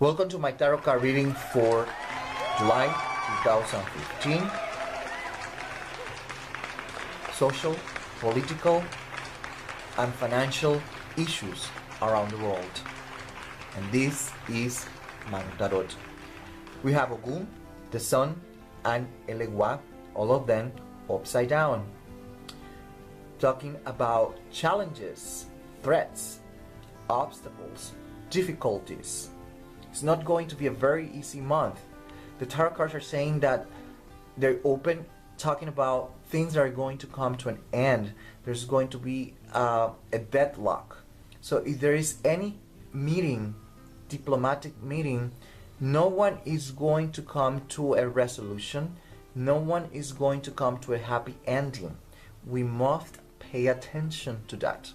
Welcome to my tarot card reading for July 2015. Social, political, and financial issues around the world. And this is Manu Tarot. We have Ogun, the Sun, and Elegua, all of them upside down. Talking about challenges, threats, obstacles, difficulties. It's not going to be a very easy month. The tarot cards are saying that they're open, talking about things that are going to come to an end. There's going to be a deadlock. So if there is any meeting, diplomatic meeting, no one is going to come to a resolution. No one is going to come to a happy ending. We must pay attention to that.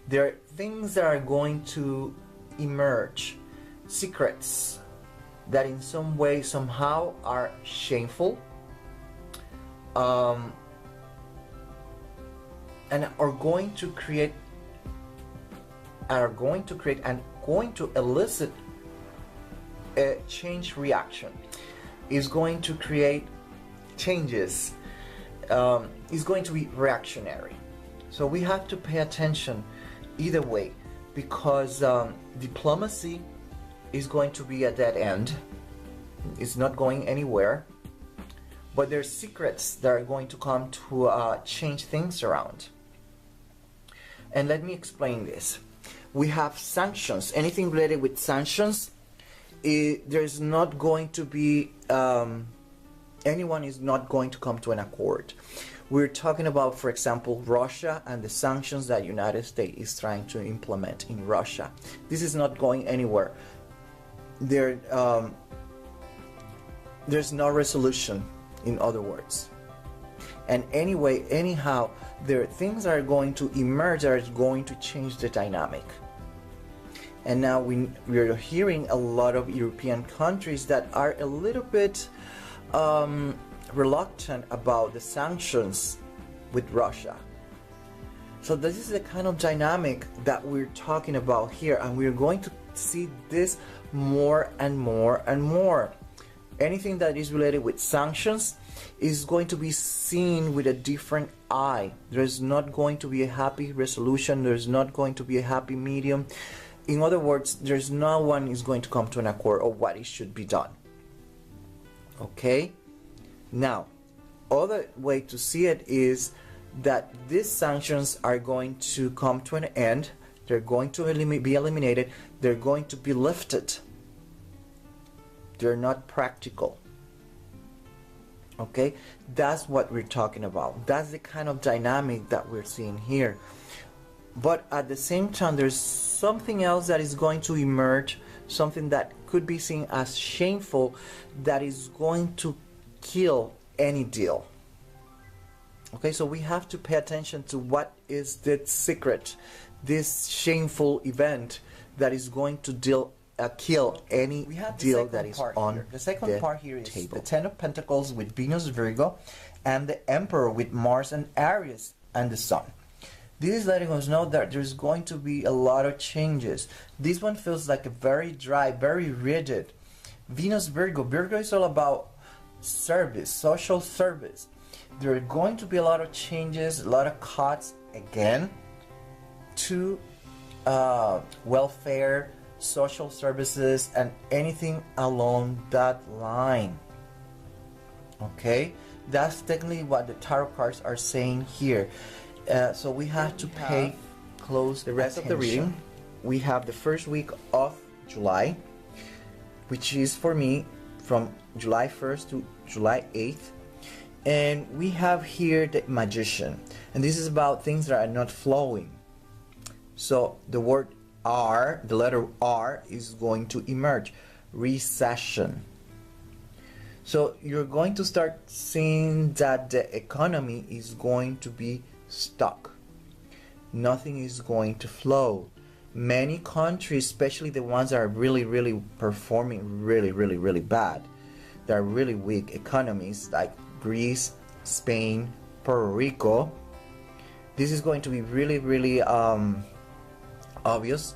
There are things that are going to emerge, secrets that in some way somehow are shameful, and are going to create and going to elicit a change reaction, is going to create changes, is going to be reactionary. So we have to pay attention either way, because diplomacy is going to be a dead end. It's not going anywhere. But there's secrets that are going to come to change things around. And let me explain this. We have sanctions. Anything related with sanctions, there's not going to be, anyone is not going to come to an accord. We're talking about, for example, Russia and the sanctions that the United States is trying to implement in Russia. This is not going anywhere. There's no resolution, in other words. And anyway, anyhow, there are things that are going to emerge that are going to change the dynamic. And now we're hearing a lot of European countries that are a little bit reluctant about the sanctions with Russia. So this is the kind of dynamic that we're talking about here, and we're going to see this more and more and more. Anything that is related with sanctions is going to be seen with a different eye. There's not going to be a happy resolution. There's not going to be a happy medium. In other words, there's no one is going to come to an accord of what it should be done. Okay? Now, other way to see it is that these sanctions are going to come to an end. They're going to be eliminated. They're going to be lifted. They're not practical. Okay? That's what we're talking about. That's the kind of dynamic that we're seeing here. But at the same time, there's something else that is going to emerge, something that could be seen as shameful, that is going to kill any deal. Okay, so we have to pay attention to what is the secret, this shameful event that is going to kill any deal that is on here. The second part here is the Ten of Pentacles with Venus, Virgo, and the Emperor with Mars and Aries and the Sun. This is letting us know that there's going to be a lot of changes. This one feels like a very dry, very rigid. Venus, Virgo. Virgo is all about service, social service. There are going to be a lot of changes, a lot of cuts again to welfare, social services, and anything along that line. Okay, that's technically what the tarot cards are saying here. So we have to pay close the rest of the reading. We have the first week of July, which is for me from July 1st to July 8th. And we have here the Magician. And this is about things that are not flowing. So the word R, the letter R, is going to emerge. Recession. So you're going to start seeing that the economy is going to be stuck. Nothing is going to flow. Many countries, especially the ones that are really performing really bad, that are really weak economies, like Greece, Spain, Puerto Rico, this is going to be really obvious.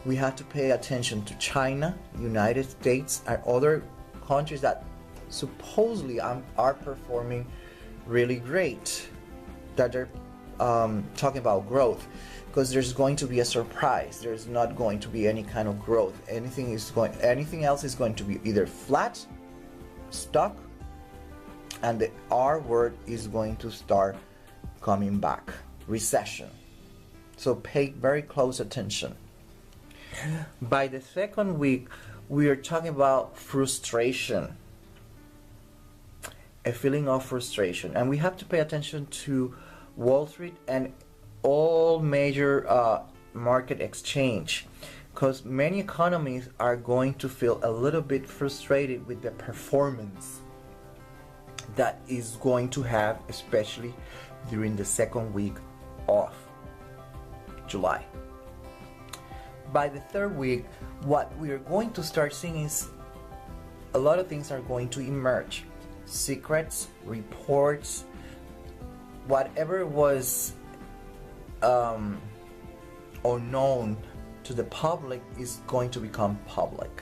We have to pay attention to China, United States, and other countries that supposedly are performing really great, that they're talking about growth, because there's going to be a surprise. There's not going to be any kind of growth. Anything else is going to be either flat, stuck, and the R word is going to start coming back. Recession. So pay very close attention. By the second week, we are talking about frustration. A feeling of frustration. And we have to pay attention to Wall Street and all major market exchange, because many economies are going to feel a little bit frustrated with the performance that is going to have, especially during the second week of July. By the third week, what we are going to start seeing is a lot of things are going to emerge. Secrets, reports, whatever was unknown to the public is going to become public.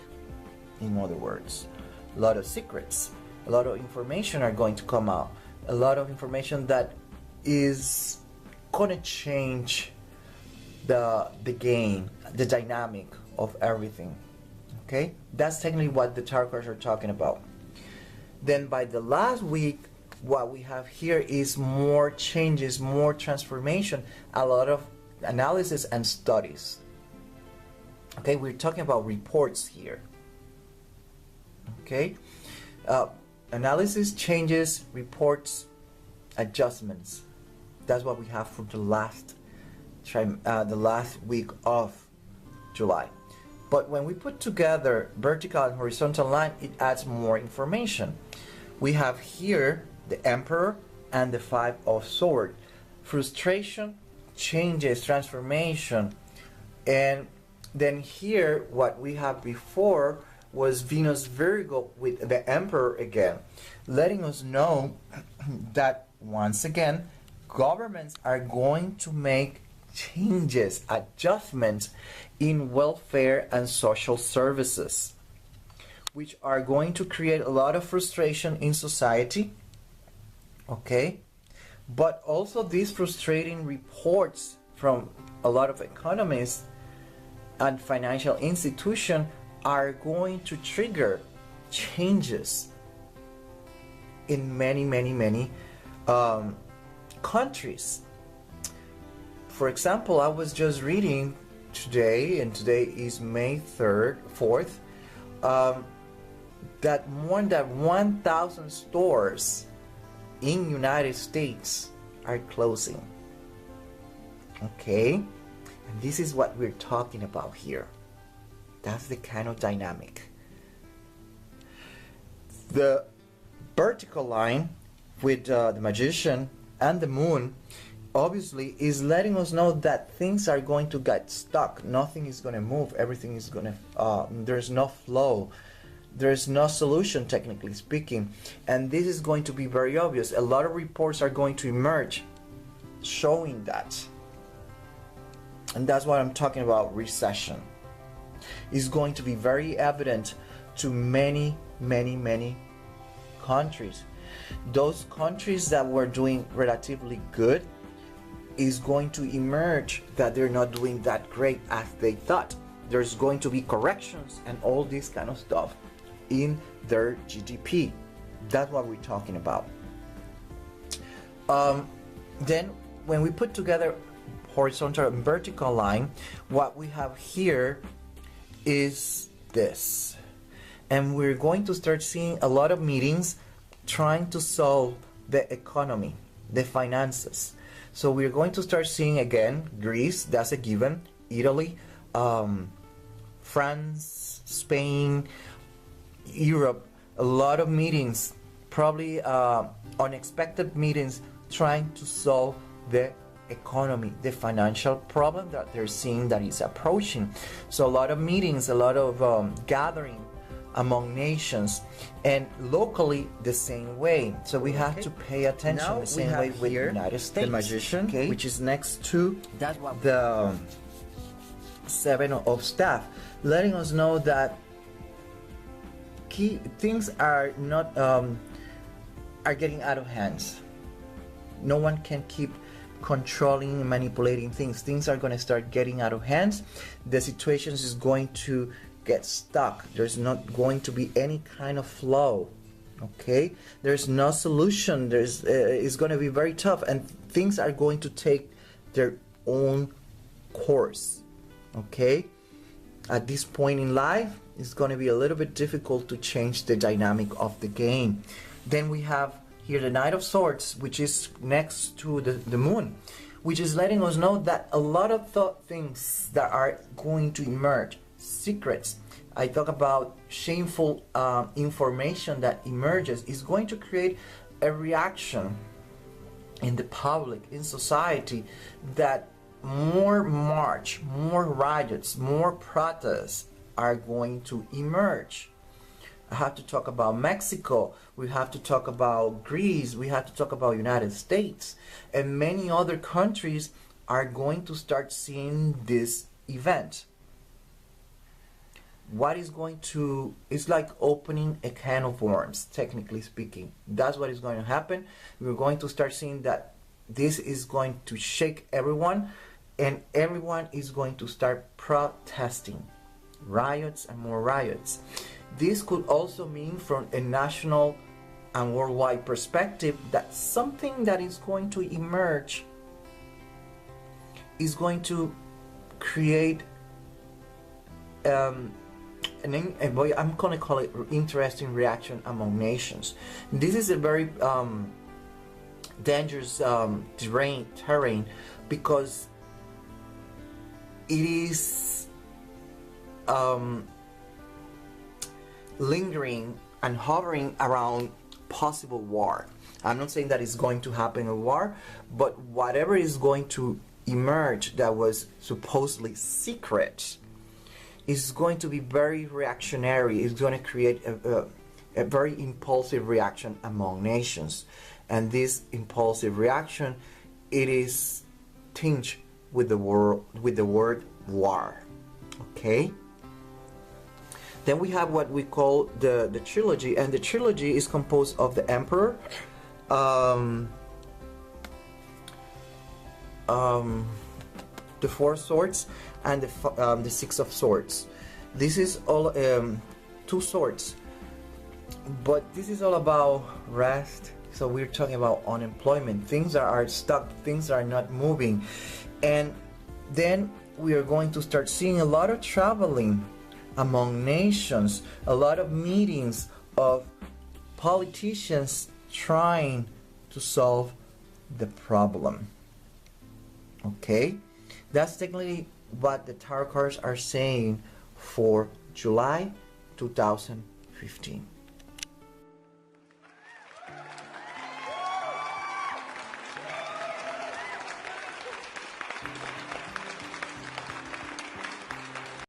In other words, a lot of secrets, a lot of information are going to come out. A lot of information that is going to change the game, the dynamic of everything. Okay? That's technically what the tarot cards are talking about. Then by the last week, what we have here is more changes, more transformation, a lot of analysis and studies. Okay, we're talking about reports here. Okay, analysis, changes, reports, adjustments. That's what we have for the last week of July. But when we put together vertical and horizontal line, it adds more information. We have here the Emperor and the Five of Swords. Frustration, changes, transformation. And then here, what we have before was Venus Virgo with the Emperor again, letting us know that once again, governments are going to make changes, adjustments in welfare and social services, which are going to create a lot of frustration in society. Okay, but also these frustrating reports from a lot of economists and financial institutions are going to trigger changes in many countries. For example, I was just reading today, and today is May 4th, that more than 1,000 stores in United States are closing. Okay, and this is what we're talking about here. That's the kind of dynamic. The vertical line with the Magician and the Moon obviously is letting us know that things are going to get stuck. Nothing is going to move. Everything is going to there's no flow. There's no solution, technically speaking, and this is going to be very obvious. A lot of reports are going to emerge showing that, and that's what I'm talking about. Recession is going to be very evident to many countries. Those countries that were doing relatively good is going to emerge that they're not doing that great as they thought. There's going to be corrections and all this kind of stuff in their GDP. That's what we're talking about. Then when we put together horizontal and vertical line, what we have here is this, and we're going to start seeing a lot of meetings trying to solve the economy, the finances. So we're going to start seeing again Greece, that's a given, Italy, France, Spain, Europe, a lot of meetings, probably unexpected meetings trying to solve the economy, the financial problem that they're seeing that is approaching. So a lot of meetings, a lot of gathering among nations, and locally the same way. So we have to pay attention now the same way with the United States. The Magician, which is next to the Seven of Staff, letting us know that things are not are getting out of hands. No one can keep controlling and manipulating things. Things are going to start getting out of hands. The situation is going to get stuck. There's not going to be any kind of flow. Okay, there's no solution. It's going to be very tough, and things are going to take their own course. Okay, at this point in life, it's going to be a little bit difficult to change the dynamic of the game. Then we have here the Knight of Swords, which is next to the Moon, which is letting us know that a lot of things that are going to emerge, secrets. I talk about shameful information that emerges is going to create a reaction in the public, in society, that more march, more riots, more protests are going to emerge. I have to talk about Mexico, we have to talk about Greece, we have to talk about United States, and many other countries are going to start seeing this event. What is going to, it's like opening a can of worms, technically speaking. That's what is going to happen. We're going to start seeing that this is going to shake everyone, and everyone is going to start protesting. Riots and more riots. This could also mean, from a national and worldwide perspective, that something that is going to emerge is going to create I'm going to call it interesting reaction among nations. This is a very dangerous terrain, because it is lingering and hovering around possible war. I'm not saying that it's going to happen a war, but whatever is going to emerge that was supposedly secret is going to be very reactionary. It's going to create a very impulsive reaction among nations, and this impulsive reaction, it is tinged with the word war. Okay. Then we have what we call the trilogy, and the trilogy is composed of the Emperor, the Four Swords, and the Six of Swords. This is all two swords, but this is all about rest. So we're talking about unemployment. Things are stuck, things are not moving, and then we are going to start seeing a lot of traveling among nations, a lot of meetings of politicians trying to solve the problem. Okay, that's technically what the tarot cards are saying for July 2015.